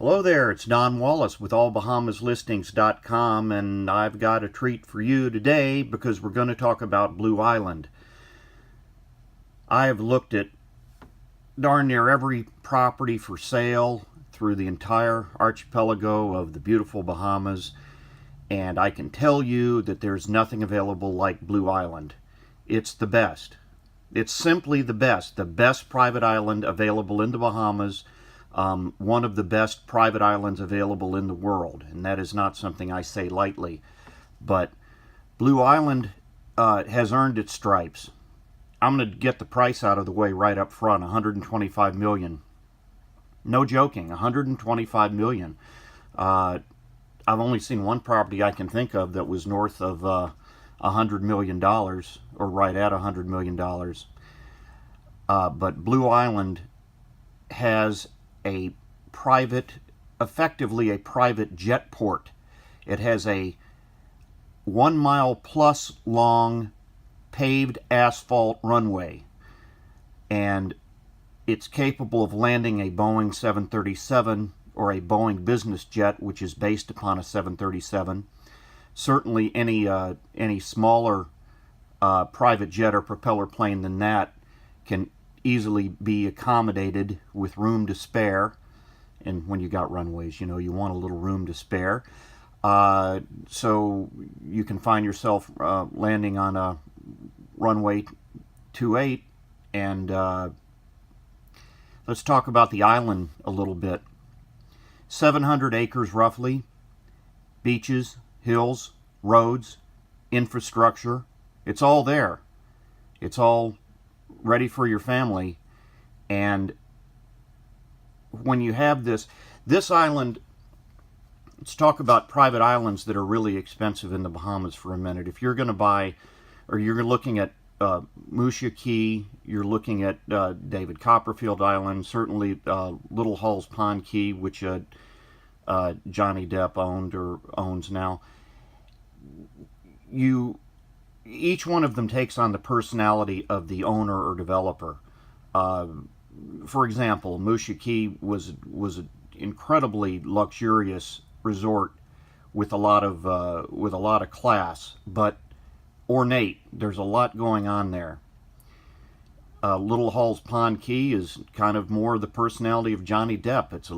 Hello there, it's Don Wallace with allbahamaslistings.com, and I've got a treat for you today because we're going to talk about Blue Island. I have looked at darn near every property for sale through the entire archipelago of the beautiful Bahamas, and I can tell you that there's nothing available like Blue Island. It's the best. It's simply the best private island available in the Bahamas. One of the best private islands available in the world, and that is not something I say lightly. But Blue Island has earned its stripes. I'm going to get the price out of the way right up front. $125 million. No joking, $125 million. I've only seen one property I can think of that was north of $100 million, or right at $100 million. But Blue Island has a private, effectively a private jet port. It has a 1 mile plus long paved asphalt runway, and it's capable of landing a Boeing 737 or a Boeing business jet, which is based upon a 737. Certainly any smaller private jet or propeller plane than that can easily be accommodated with room to spare. And when you got runways, you know, you want a little room to spare. So you can find yourself landing on a runway 28. And let's talk about the island a little bit. 700 acres roughly. Beaches, hills, roads, infrastructure. It's all there. It's all ready for your family. And when you have this island, let's talk about private islands that are really expensive in the Bahamas for a minute. If you're going to buy, or you're looking at Musha Key, you're looking at David Copperfield Island, certainly Little Halls Pond Key, which Johnny Depp owned or owns now. Each one of them takes on the personality of the owner or developer. For example, Musha Key was an incredibly luxurious resort with a lot of class, but ornate. There's a lot going on there. Little Halls Pond Key is kind of more the personality of Johnny Depp. It's a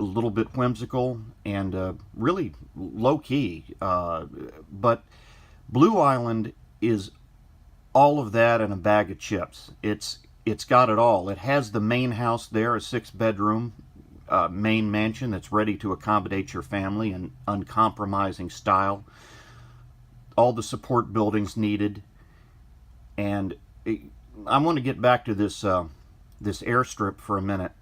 little bit whimsical and really low key. But Blue Island is all of that and a bag of chips. It's got it all. It has the main house there, a 6-bedroom main mansion that's ready to accommodate your family in uncompromising style. All the support buildings needed. And I want to get back to this airstrip for a minute,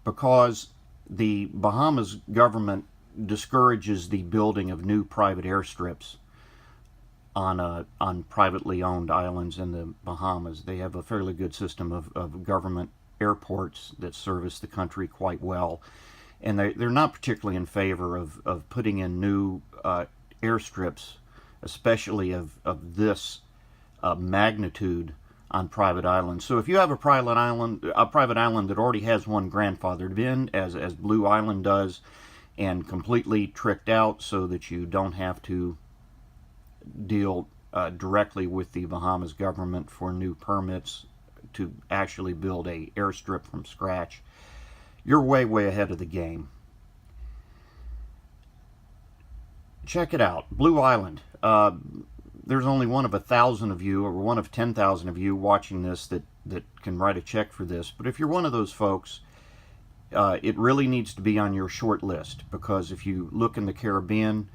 because the Bahamas government discourages the building of new private airstrips on privately owned islands in the Bahamas. They have a fairly good system of government airports that service the country quite well, and they're not particularly in favor of putting in new airstrips, especially of this magnitude, on private islands. So if you have a private island that already has one grandfathered in, as Blue Island does, and completely tricked out so that you don't have to deal directly with the Bahamas government for new permits to actually build a airstrip from scratch, you're way ahead of the game. Check it out, Blue Island. There's only one of 1,000 of you, or one of 10,000 of you watching this that can write a check for this. But if you're one of those folks, it really needs to be on your short list, because if you look in the Caribbean,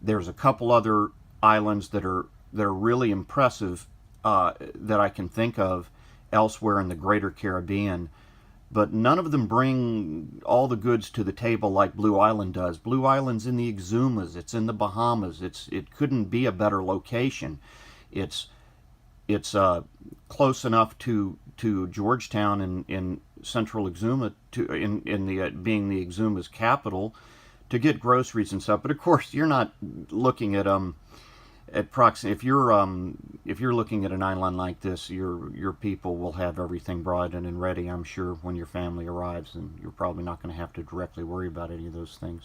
there's a couple other islands that are really impressive that I can think of elsewhere in the greater Caribbean, but none of them bring all the goods to the table like Blue Island does. Blue Island's in the Exumas. It's in the Bahamas. It couldn't be a better location. It's close enough to Georgetown in central Exuma, being the Exuma's capital, to get groceries and stuff. But of course, you're not looking at if you're looking at an island like this, your people will have everything brought in and ready, I'm sure, when your family arrives, and you're probably not going to have to directly worry about any of those things.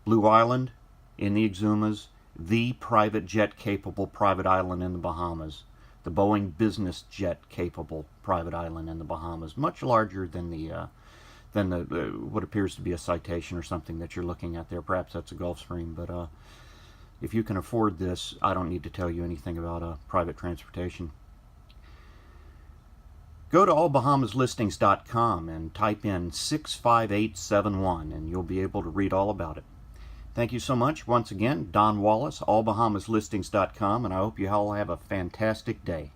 Blue Island in the Exumas, the private jet capable private island in the Bahamas. The Boeing business jet capable private island in the Bahamas, much larger than the what appears to be a citation or something that you're looking at there. Perhaps that's a Gulfstream, but if you can afford this, I don't need to tell you anything about private transportation. Go to allbahamaslistings.com and type in 65871, and you'll be able to read all about it. Thank you so much. Once again, Don Wallace, allbahamaslistings.com, and I hope you all have a fantastic day.